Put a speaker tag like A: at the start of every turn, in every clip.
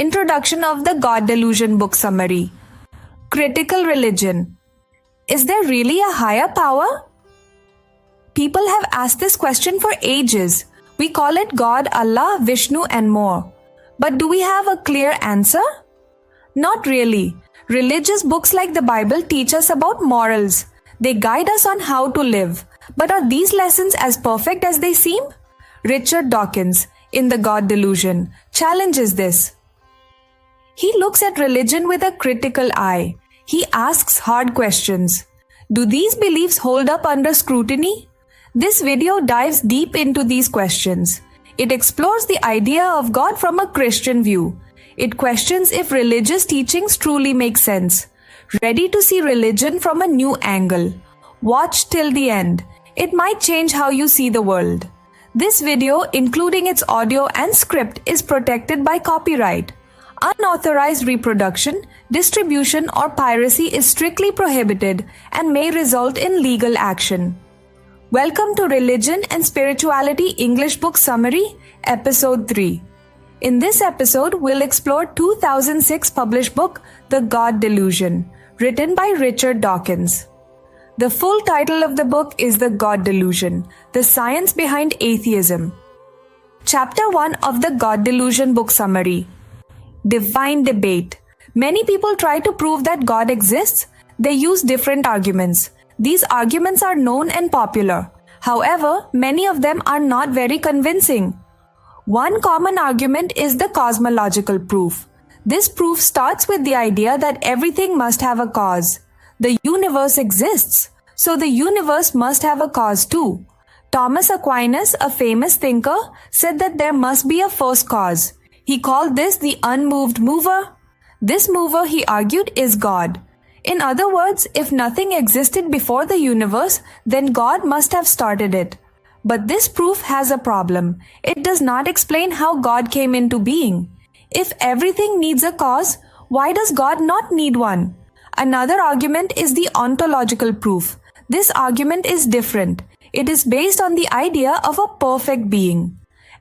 A: Introduction of the God Delusion book summary. Critical religion. Is there really a higher power? People have asked this question for ages. We call it God, Allah, Vishnu and more. But do we have a clear answer? Not really. Religious books like the Bible teach us about morals. They guide us on how to live. But are these lessons as perfect as they seem? Richard Dawkins, in the God Delusion, challenges this. He looks at religion with a critical eye. He asks hard questions. Do these beliefs hold up under scrutiny? This video dives deep into these questions. It explores the idea of God from a Christian view. It questions if religious teachings truly make sense. Ready to see religion from a new angle? Watch till the end. It might change how you see the world. This video, including its audio and script, is protected by copyright. Unauthorized reproduction, distribution or piracy is strictly prohibited and may result in legal action. Welcome to Religion and Spirituality English Book Summary, Episode 3. In this episode, we'll explore 2006 published book, The God Delusion, written by Richard Dawkins. The full title of the book is The God Delusion, The Science Behind Atheism. Chapter 1 of the God Delusion book summary. Divine debate. Many people try to prove that God exists. They use different arguments. These arguments are known and popular. However, many of them are not very convincing. One common argument is the cosmological proof. This proof starts with the idea that everything must have a cause. The universe exists, so the universe must have a cause too. Thomas Aquinas, a famous thinker, said that there must be a first cause. He called this the unmoved mover. This mover, he argued, is God. In other words, if nothing existed before the universe, then God must have started it. But this proof has a problem. It does not explain how God came into being. If everything needs a cause, why does God not need one? Another argument is the ontological proof. This argument is different. It is based on the idea of a perfect being.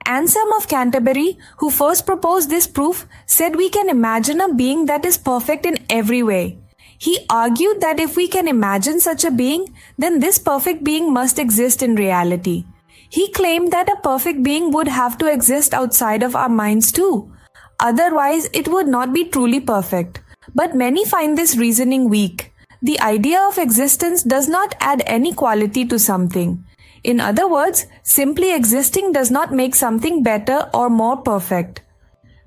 A: Anselm of Canterbury, who first proposed this proof, said we can imagine a being that is perfect in every way. He argued that if we can imagine such a being, then this perfect being must exist in reality. He claimed that a perfect being would have to exist outside of our minds too. Otherwise, it would not be truly perfect. But many find this reasoning weak. The idea of existence does not add any quality to something. In other words, simply existing does not make something better or more perfect.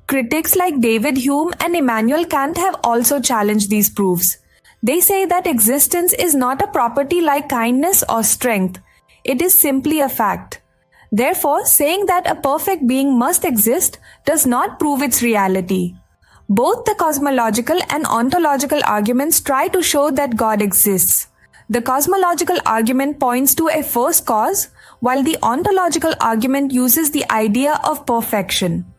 A: Critics like David Hume and Immanuel Kant have also challenged these proofs. They say that existence is not a property like kindness or strength. It is simply a fact. Therefore, saying that a perfect being must exist does not prove its reality. Both the cosmological and ontological arguments try to show that God exists. The cosmological argument points to a first cause, while the ontological argument uses the idea of perfection.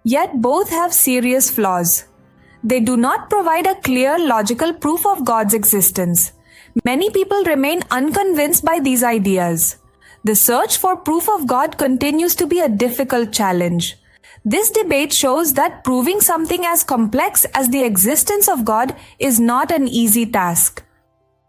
A: Yet both have serious flaws. They do not provide a clear logical proof of God's existence. Many people remain unconvinced by these ideas. The search for proof of God continues to be a difficult challenge. This debate shows that proving something as complex as the existence of God is not an easy task.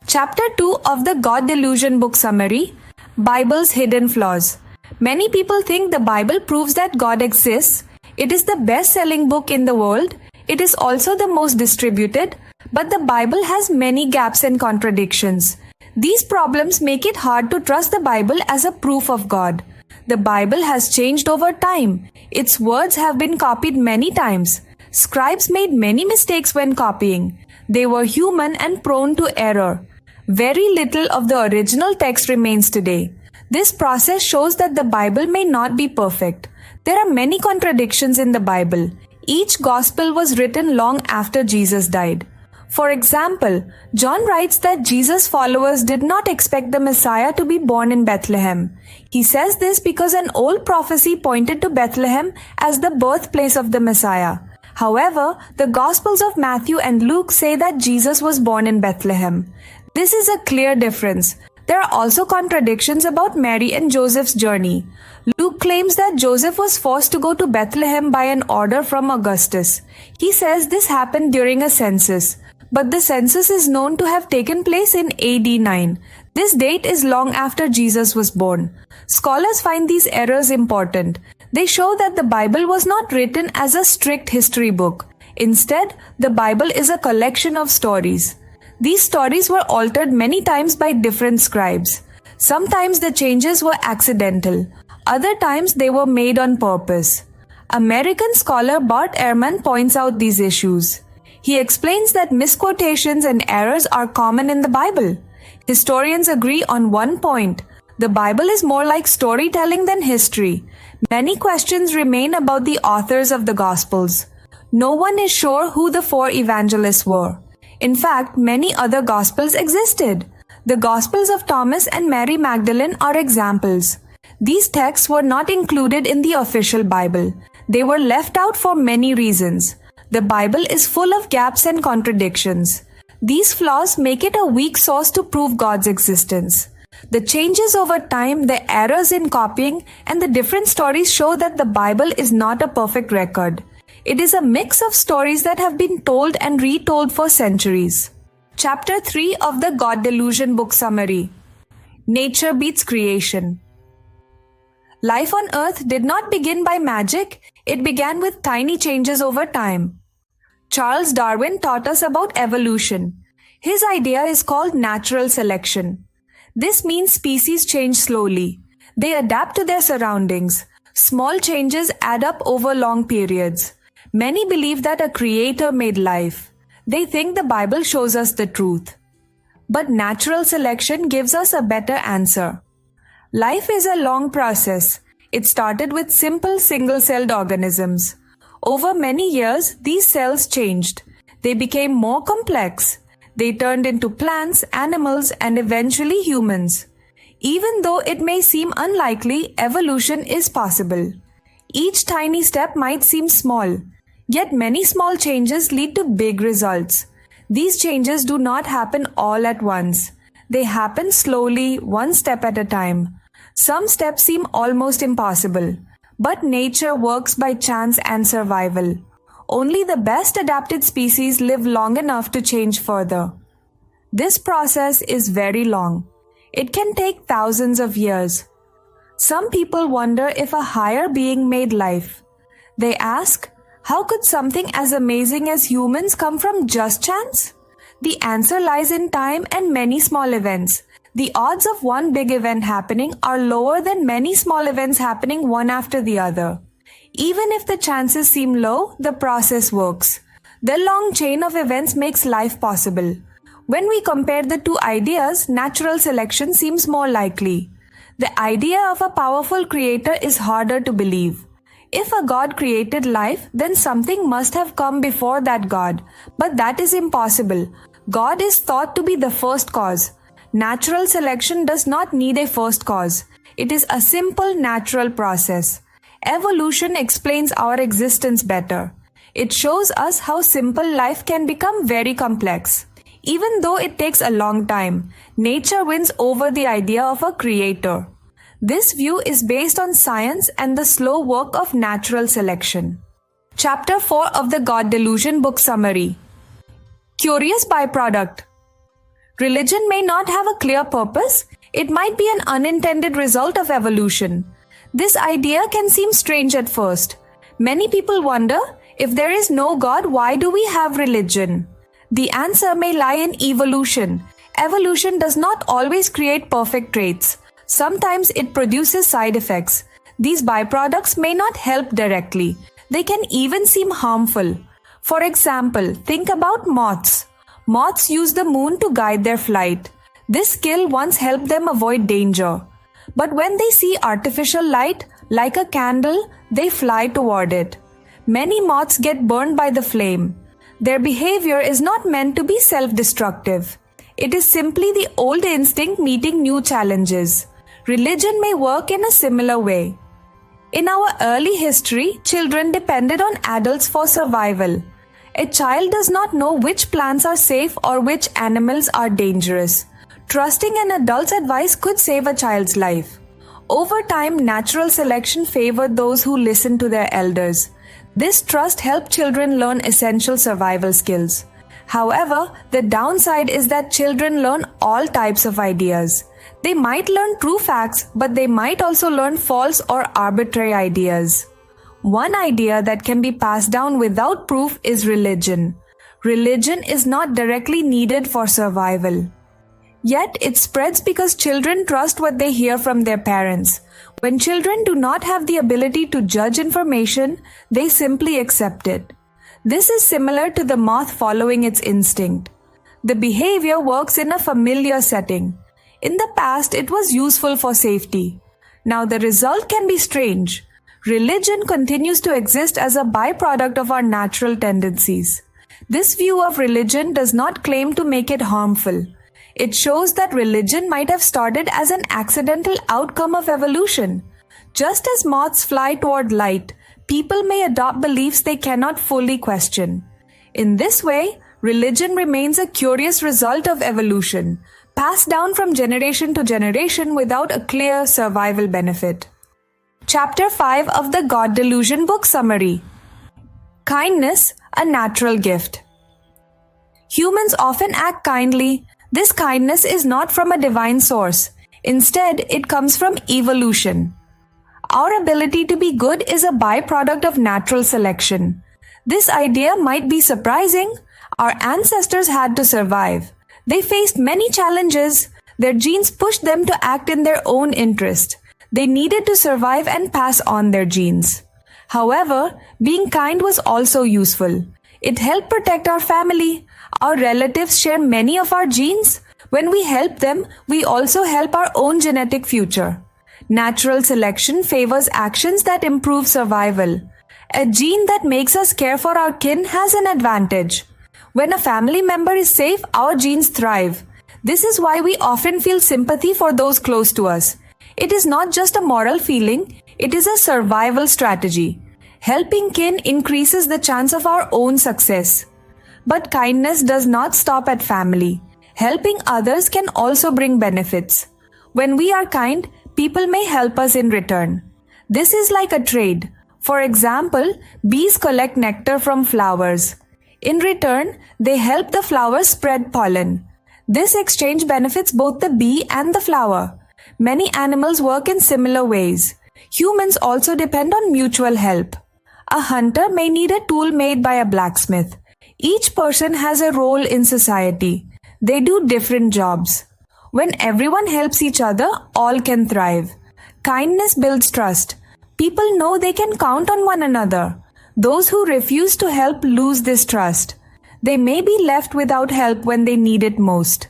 A: Chapter 2 of the God Delusion book summary, Bible's hidden flaws. Many people think the Bible proves that God exists. It is the best-selling book in the world. It is also the most distributed, but the Bible has many gaps and contradictions. These problems make it hard to trust the Bible as a proof of God. The Bible has changed over time. Its words have been copied many times. Scribes made many mistakes when copying. They were human and prone to error. Very little of the original text remains today. This process shows that the Bible may not be perfect. There are many contradictions in the Bible. Each gospel was written long after Jesus died. For example, John writes that Jesus' followers did not expect the Messiah to be born in Bethlehem. He says this because an old prophecy pointed to Bethlehem as the birthplace of the Messiah. However, the Gospels of Matthew and Luke say that Jesus was born in Bethlehem. This is a clear difference. There are also contradictions about Mary and Joseph's journey. Luke claims that Joseph was forced to go to Bethlehem by an order from Augustus. He says this happened during a census, but the census is known to have taken place in AD 9. This date is long after Jesus was born. Scholars find these errors important. They show that the Bible was not written as a strict history book. Instead, the Bible is a collection of stories. These stories were altered many times by different scribes. Sometimes the changes were accidental. Other times they were made on purpose. American scholar Bart Ehrman points out these issues. He explains that misquotations and errors are common in the Bible. Historians agree on one point. The Bible is more like storytelling than history. Many questions remain about the authors of the Gospels. No one is sure who the 4 evangelists were. In fact, many other Gospels existed. The Gospels of Thomas and Mary Magdalene are examples. These texts were not included in the official Bible. They were left out for many reasons. The Bible is full of gaps and contradictions. These flaws make it a weak source to prove God's existence. The changes over time, the errors in copying, and the different stories show that the Bible is not a perfect record. It is a mix of stories that have been told and retold for centuries. Chapter 3 of the God Delusion book summary. Nature beats creation. Life on Earth did not begin by magic, it began with tiny changes over time. Charles Darwin taught us about evolution. His idea is called natural selection. This means species change slowly. They adapt to their surroundings. Small changes add up over long periods. Many believe that a creator made life. They think the Bible shows us the truth. But natural selection gives us a better answer. Life is a long process. It started with simple single-celled organisms. Over many years, these cells changed. They became more complex. They turned into plants, animals, and eventually humans. Even though it may seem unlikely, evolution is possible. Each tiny step might seem small, yet many small changes lead to big results. These changes do not happen all at once. They happen slowly, one step at a time. Some steps seem almost impossible. But nature works by chance and survival. Only the best adapted species live long enough to change further. This process is very long. It can take thousands of years. Some people wonder if a higher being made life. They ask, how could something as amazing as humans come from just chance? The answer lies in time and many small events. The odds of one big event happening are lower than many small events happening one after the other. Even if the chances seem low, the process works. The long chain of events makes life possible. When we compare the two ideas, natural selection seems more likely. The idea of a powerful creator is harder to believe. If a God created life, then something must have come before that God. But that is impossible. God is thought to be the first cause. Natural selection does not need a first cause. It is a simple natural process. Evolution explains our existence better. It shows us how simple life can become very complex. Even though it takes a long time, nature wins over the idea of a creator. This view is based on science and the slow work of natural selection. Chapter 4 of the God Delusion book summary. Curious byproduct. Religion may not have a clear purpose. It might be an unintended result of evolution. This idea can seem strange at first. Many people wonder, if there is no God, why do we have religion? The answer may lie in evolution. Evolution does not always create perfect traits. Sometimes it produces side effects. These byproducts may not help directly. They can even seem harmful. For example, think about moths. Moths use the moon to guide their flight. This skill once helped them avoid danger. But when they see artificial light, like a candle, they fly toward it. Many moths get burned by the flame. Their behavior is not meant to be self-destructive. It is simply the old instinct meeting new challenges. Religion may work in a similar way. In our early history, children depended on adults for survival. A child does not know which plants are safe or which animals are dangerous. Trusting an adult's advice could save a child's life. Over time, natural selection favored those who listened to their elders. This trust helped children learn essential survival skills. However, the downside is that children learn all types of ideas. They might learn true facts, but they might also learn false or arbitrary ideas. One idea that can be passed down without proof is religion. Religion is not directly needed for survival. Yet it spreads because children trust what they hear from their parents. When children do not have the ability to judge information, they simply accept it. This is similar to the moth following its instinct. The behavior works in a familiar setting. In the past, it was useful for safety. Now the result can be strange. Religion continues to exist as a byproduct of our natural tendencies. This view of religion does not claim to make it harmful. It shows that religion might have started as an accidental outcome of evolution. Just as moths fly toward light, people may adopt beliefs they cannot fully question. In this way, religion remains a curious result of evolution, passed down from generation to generation without a clear survival benefit. Chapter 5 of the God Delusion book summary. Kindness, a natural gift. Humans often act kindly. This kindness is not from a divine source. Instead, it comes from evolution. Our ability to be good is a byproduct of natural selection. This idea might be surprising. Our ancestors had to survive. They faced many challenges. Their genes pushed them to act in their own interest. They needed to survive and pass on their genes. However, being kind was also useful. It helped protect our family. Our relatives share many of our genes. When we help them, we also help our own genetic future. Natural selection favors actions that improve survival. A gene that makes us care for our kin has an advantage. When a family member is safe, our genes thrive. This is why we often feel sympathy for those close to us. It is not just a moral feeling, it is a survival strategy. Helping kin increases the chance of our own success. But kindness does not stop at family. Helping others can also bring benefits. When we are kind, people may help us in return. This is like a trade. For example, bees collect nectar from flowers. In return, they help the flowers spread pollen. This exchange benefits both the bee and the flower. Many animals work in similar ways. Humans also depend on mutual help. A hunter may need a tool made by a blacksmith. Each person has a role in society. They do different jobs. When everyone helps each other, all can thrive. Kindness builds trust. People know they can count on one another. Those who refuse to help lose this trust. They may be left without help when they need it most.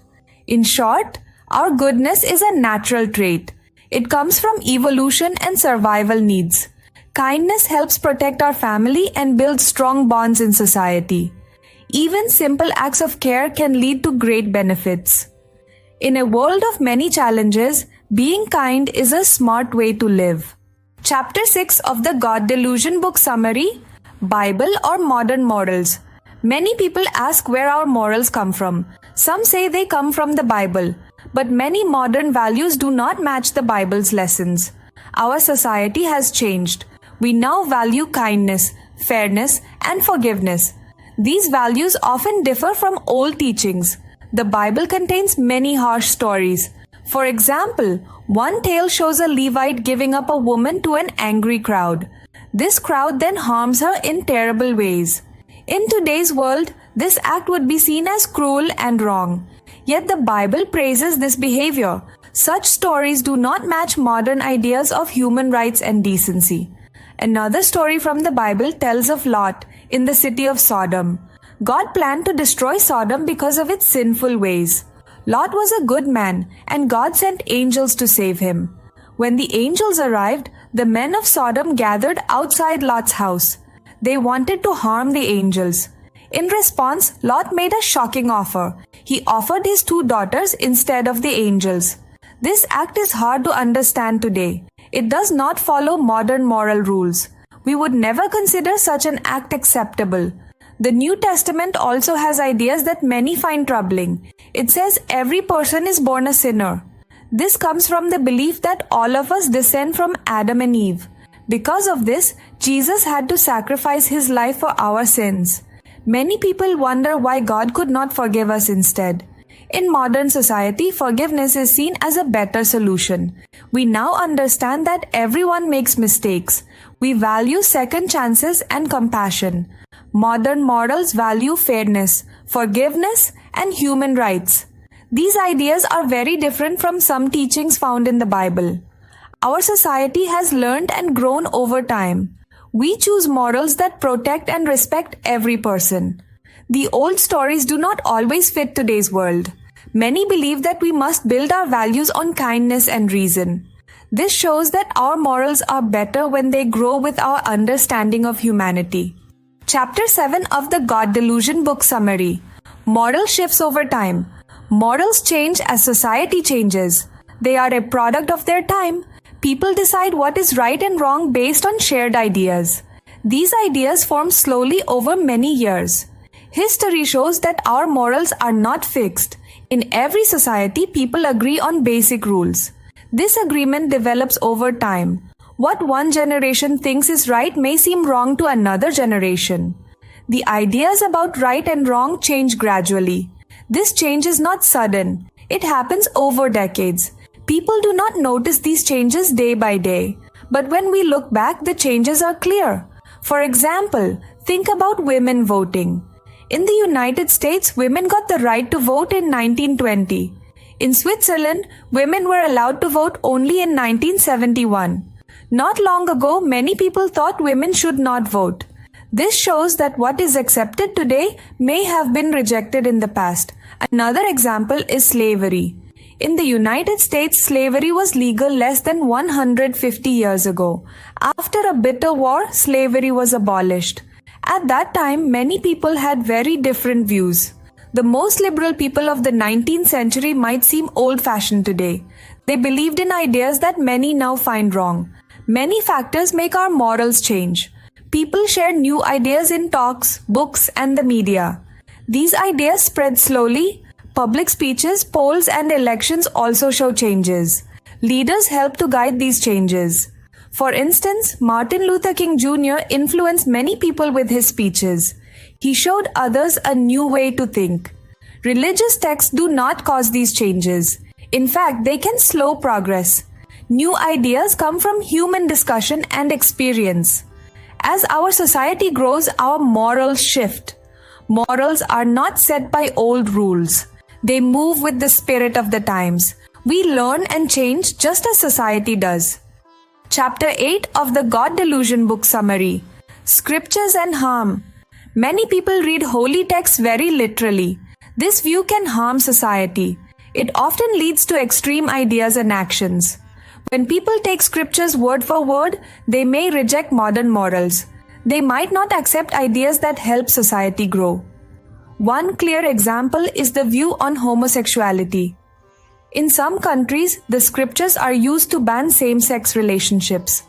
A: In short, our goodness is a natural trait. It comes from evolution and survival needs. Kindness helps protect our family and build strong bonds in society. Even simple acts of care can lead to great benefits. In a world of many challenges, being kind is a smart way to live. Chapter 6 of the God Delusion book summary, Bible or modern morals. Many people ask where our morals come from. Some say they come from the Bible, but many modern values do not match the Bible's lessons. Our society has changed. We now value kindness, fairness, and forgiveness. These values often differ from old teachings. The Bible contains many harsh stories. For example, one tale shows a Levite giving up a woman to an angry crowd. This crowd then harms her in terrible ways. In today's world, this act would be seen as cruel and wrong. Yet the Bible praises this behavior. Such stories do not match modern ideas of human rights and decency. Another story from the Bible tells of Lot in the city of Sodom. God planned to destroy Sodom because of its sinful ways. Lot was a good man, and God sent angels to save him. When the angels arrived, the men of Sodom gathered outside Lot's house. They wanted to harm the angels. In response, Lot made a shocking offer. He offered his 2 daughters instead of the angels. This act is hard to understand today. It does not follow modern moral rules. We would never consider such an act acceptable. The New Testament also has ideas that many find troubling. It says every person is born a sinner. This comes from the belief that all of us descend from Adam and Eve. Because of this, Jesus had to sacrifice his life for our sins. Many people wonder why God could not forgive us instead. In modern society, forgiveness is seen as a better solution. We now understand that everyone makes mistakes. We value second chances and compassion. Modern morals value fairness, forgiveness, and human rights. These ideas are very different from some teachings found in the Bible. Our society has learned and grown over time. We choose morals that protect and respect every person. The old stories do not always fit today's world. Many believe that we must build our values on kindness and reason. This shows that our morals are better when they grow with our understanding of humanity. Chapter 7 of the God Delusion book summary. Moral shifts over time. Morals change as society changes. They are a product of their time. People decide what is right and wrong based on shared ideas. These ideas form slowly over many years. History shows that our morals are not fixed. In every society, people agree on basic rules. This agreement develops over time. What one generation thinks is right may seem wrong to another generation. The ideas about right and wrong change gradually. This change is not sudden. It happens over decades. People do not notice these changes day by day. But when we look back, the changes are clear. For example, think about women voting. In the United States, women got the right to vote in 1920. In Switzerland, women were allowed to vote only in 1971. Not long ago, many people thought women should not vote. This shows that what is accepted today may have been rejected in the past. Another example is slavery. In the United States, slavery was legal less than 150 years ago. After a bitter war, slavery was abolished. At that time, many people had very different views. The most liberal people of the 19th century might seem old-fashioned today. They believed in ideas that many now find wrong. Many factors make our morals change. People share new ideas in talks, books, and the media. These ideas spread slowly. Public speeches, polls, and elections also show changes. Leaders help to guide these changes. For instance, Martin Luther King Jr. influenced many people with his speeches. He showed others a new way to think. Religious texts do not cause these changes. In fact, they can slow progress. New ideas come from human discussion and experience. As our society grows, our morals shift. Morals are not set by old rules. They move with the spirit of the times. We learn and change just as society does. Chapter 8 of the God Delusion book summary. Scriptures and harm. Many people read holy texts very literally. This view can harm society. It often leads to extreme ideas and actions. When people take scriptures word for word, they may reject modern morals. They might not accept ideas that help society grow. One clear example is the view on homosexuality. In some countries, the scriptures are used to ban same-sex relationships.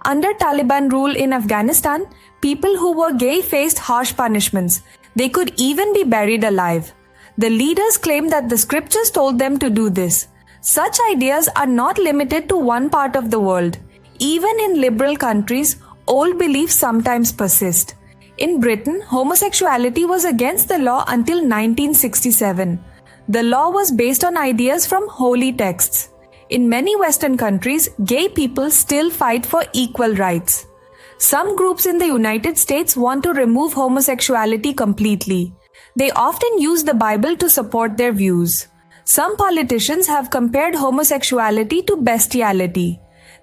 A: Under Taliban rule in Afghanistan, people who were gay faced harsh punishments. They could even be buried alive. The leaders claimed that the scriptures told them to do this. Such ideas are not limited to one part of the world. Even in liberal countries, old beliefs sometimes persist. In Britain, homosexuality was against the law until 1967. The law was based on ideas from holy texts. In many Western countries, gay people still fight for equal rights. Some groups in the United States want to remove homosexuality completely. They often use the Bible to support their views. Some politicians have compared homosexuality to bestiality.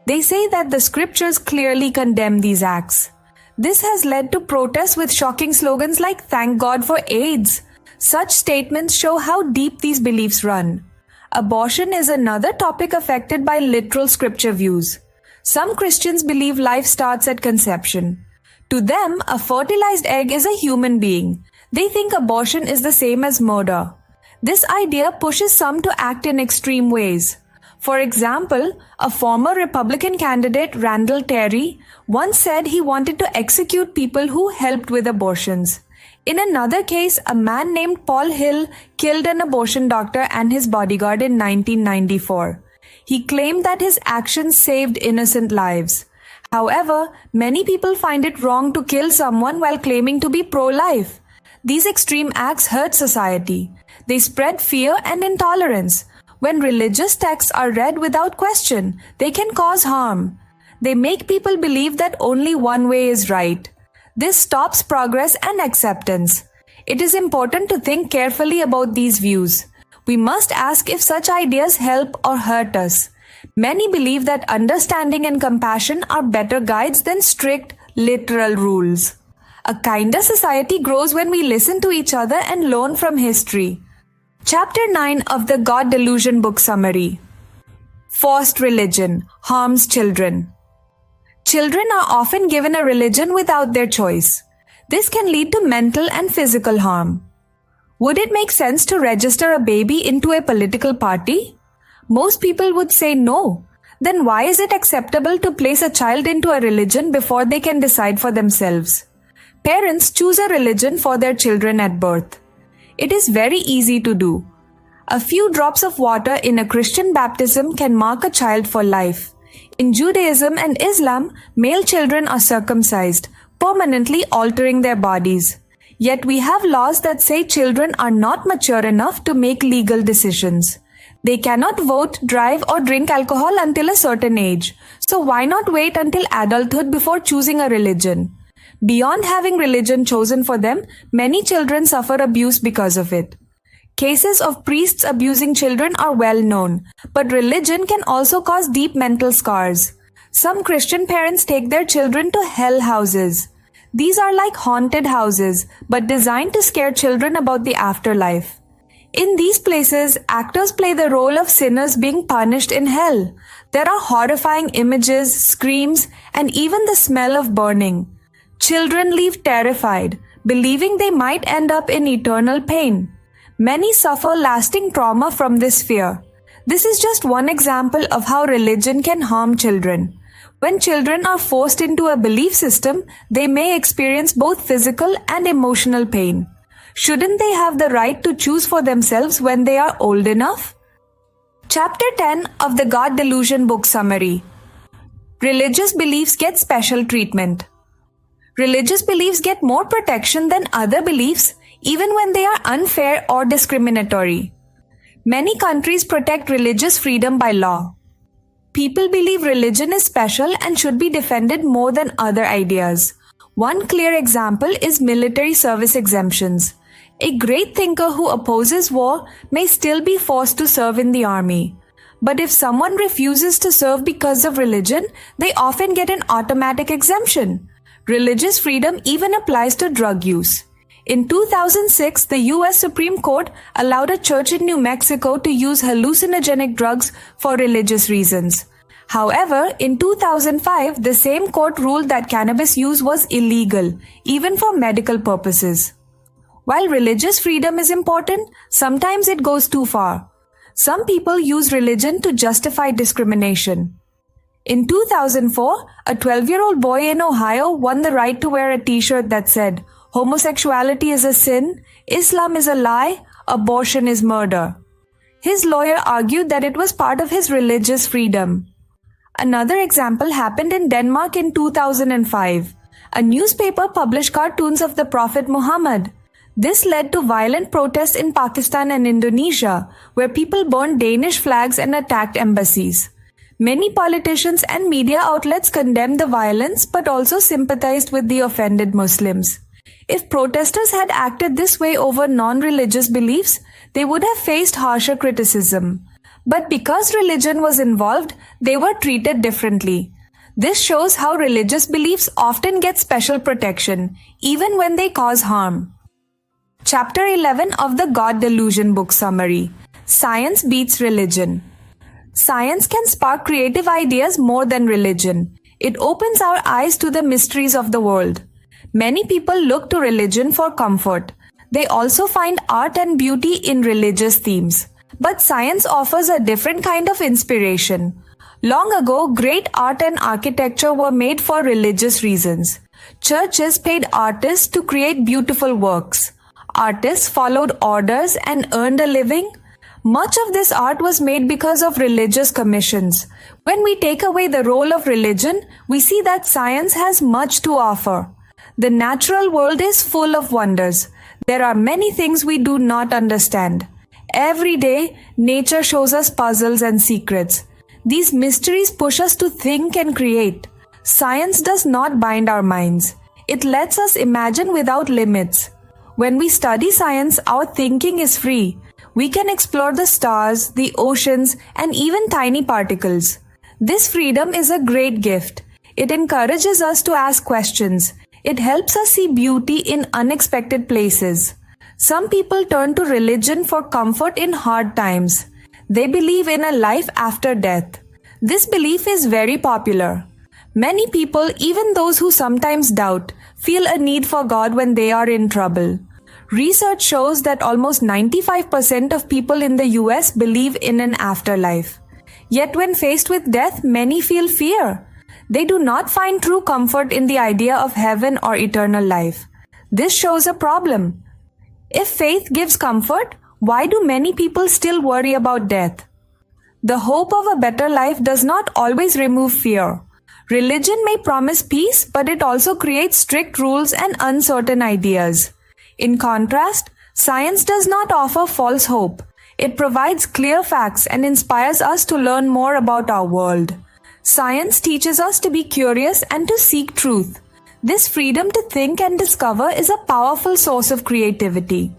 A: They say that the scriptures clearly condemn these acts. This has led to protests with shocking slogans like "Thank God for AIDS." Such statements show how deep these beliefs run. Abortion is another topic affected by literal scripture views. Some Christians believe life starts at conception. To them, a fertilized egg is a human being. They think abortion is the same as murder. This idea pushes some to act in extreme ways. For example, a former Republican candidate, Randall Terry, once said he wanted to execute people who helped with abortions. In another case, a man named Paul Hill killed an abortion doctor and his bodyguard in 1994. He claimed that his actions saved innocent lives. However, many people find it wrong to kill someone while claiming to be pro-life. These extreme acts hurt society. They spread fear and intolerance. When religious texts are read without question, they can cause harm. They make people believe that only one way is right. This stops progress and acceptance. It is important to think carefully about these views. We must ask if such ideas help or hurt us. Many believe that understanding and compassion are better guides than strict, literal rules. A kinder society grows when we listen to each other and learn from history. Chapter 9 of the God Delusion book summary. Forced religion harms children. Children are often given a religion without their choice. This can lead to mental and physical harm. Would it make sense to register a baby into a political party? Most people would say no. Then why is it acceptable to place a child into a religion before they can decide for themselves? Parents choose a religion for their children at birth. It is very easy to do. A few drops of water in a Christian baptism can mark a child for life. In Judaism and Islam, male children are circumcised, permanently altering their bodies. Yet we have laws that say children are not mature enough to make legal decisions. They cannot vote, drive, or drink alcohol until a certain age. So why not wait until adulthood before choosing a religion? Beyond having religion chosen for them, many children suffer abuse because of it. Cases of priests abusing children are well known, but religion can also cause deep mental scars. Some Christian parents take their children to hell houses. These are like haunted houses, but designed to scare children about the afterlife. In these places, actors play the role of sinners being punished in hell. There are horrifying images, screams, and even the smell of burning. Children leave terrified, believing they might end up in eternal pain. Many suffer lasting trauma from this fear. This is just one example of how religion can harm children. When children are forced into a belief system, they may experience both physical and emotional pain. Shouldn't they have the right to choose for themselves when they are old enough? Chapter 10 of the God Delusion book summary. Religious beliefs get special treatment. Religious beliefs get more protection than other beliefs, even when they are unfair or discriminatory. Many countries protect religious freedom by law. People believe religion is special and should be defended more than other ideas. One clear example is military service exemptions. A great thinker who opposes war may still be forced to serve in the army. But if someone refuses to serve because of religion, they often get an automatic exemption. Religious freedom even applies to drug use. In 2006, the US Supreme Court allowed a church in New Mexico to use hallucinogenic drugs for religious reasons. However, in 2005, the same court ruled that cannabis use was illegal, even for medical purposes. While religious freedom is important, sometimes it goes too far. Some people use religion to justify discrimination. In 2004, a 12-year-old boy in Ohio won the right to wear a t-shirt that said, "Homosexuality is a sin, Islam is a lie, abortion is murder." His lawyer argued that it was part of his religious freedom. Another example happened in Denmark in 2005. A newspaper published cartoons of the Prophet Muhammad. This led to violent protests in Pakistan and Indonesia, where people burned Danish flags and attacked embassies. Many politicians and media outlets condemned the violence but also sympathized with the offended Muslims. If protesters had acted this way over non-religious beliefs, they would have faced harsher criticism. But because religion was involved, they were treated differently. This shows how religious beliefs often get special protection, even when they cause harm. Chapter 11 of the God Delusion book summary. Science beats religion. Science can spark creative ideas more than religion. It opens our eyes to the mysteries of the world. Many people look to religion for comfort. They also find art and beauty in religious themes. But science offers a different kind of inspiration. Long ago, great art and architecture were made for religious reasons. Churches paid artists to create beautiful works. Artists followed orders and earned a living. Much of this art was made because of religious commissions. When we take away the role of religion, we see that science has much to offer. The natural world is full of wonders. There are many things we do not understand. Every day, nature shows us puzzles and secrets. These mysteries push us to think and create. Science does not bind our minds. It lets us imagine without limits. When we study science, our thinking is free. We can explore the stars, the oceans, and even tiny particles. This freedom is a great gift. It encourages us to ask questions. It helps us see beauty in unexpected places. Some people turn to religion for comfort in hard times. They believe in a life after death. This belief is very popular. Many people, even those who sometimes doubt, feel a need for God when they are in trouble. Research shows that almost 95% of people in the US believe in an afterlife. Yet when faced with death, many feel fear. They do not find true comfort in the idea of heaven or eternal life. This shows a problem. If faith gives comfort, why do many people still worry about death? The hope of a better life does not always remove fear. Religion may promise peace, but it also creates strict rules and uncertain ideas. In contrast, science does not offer false hope. It provides clear facts and inspires us to learn more about our world. Science teaches us to be curious and to seek truth. This freedom to think and discover is a powerful source of creativity.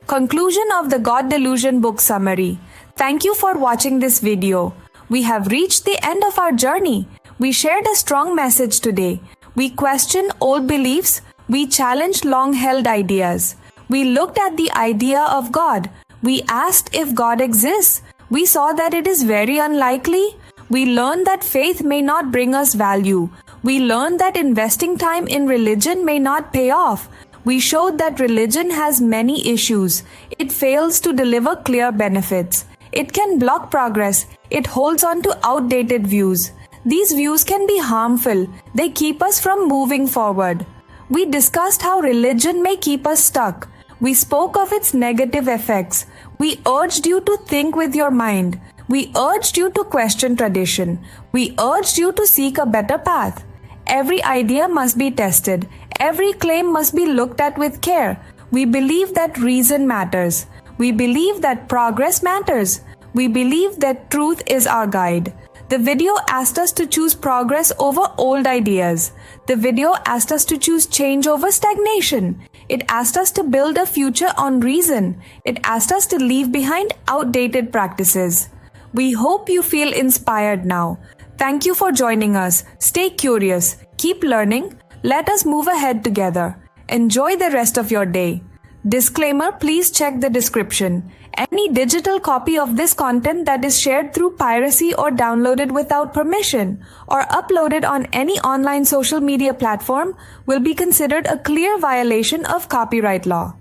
A: Conclusion of the God Delusion book summary. Thank you for watching this video. We have reached the end of our journey. We shared a strong message today. We questioned old beliefs. We challenged long-held ideas. We looked at the idea of God. We asked if God exists. We saw that it is very unlikely. We learned that faith may not bring us value. We learned that investing time in religion may not pay off. We showed that religion has many issues. It fails to deliver clear benefits. It can block progress. It holds on to outdated views. These views can be harmful. They keep us from moving forward. We discussed how religion may keep us stuck. We spoke of its negative effects. We urged you to think with your mind. We urged you to question tradition. We urged you to seek a better path. Every idea must be tested. Every claim must be looked at with care. We believe that reason matters. We believe that progress matters. We believe that truth is our guide. The video asked us to choose progress over old ideas. The video asked us to choose change over stagnation. It asked us to build a future on reason. It asked us to leave behind outdated practices. We hope you feel inspired now. Thank you for joining us. Stay curious. Keep learning. Let us move ahead together. Enjoy the rest of your day. Disclaimer, please check the description. Any digital copy of this content that is shared through piracy or downloaded without permission or uploaded on any online social media platform will be considered a clear violation of copyright law.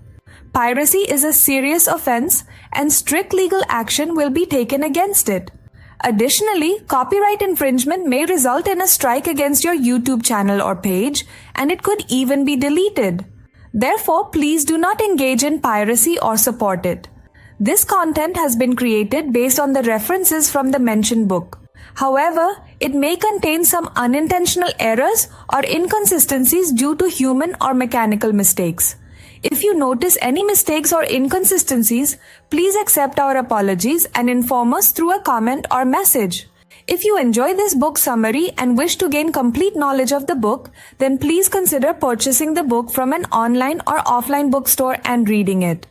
A: Piracy is a serious offense and strict legal action will be taken against it. Additionally, copyright infringement may result in a strike against your YouTube channel or page, and it could even be deleted. Therefore, please do not engage in piracy or support it. This content has been created based on the references from the mentioned book. However, it may contain some unintentional errors or inconsistencies due to human or mechanical mistakes. If you notice any mistakes or inconsistencies, please accept our apologies and inform us through a comment or message. If you enjoy this book summary and wish to gain complete knowledge of the book, then please consider purchasing the book from an online or offline bookstore and reading it.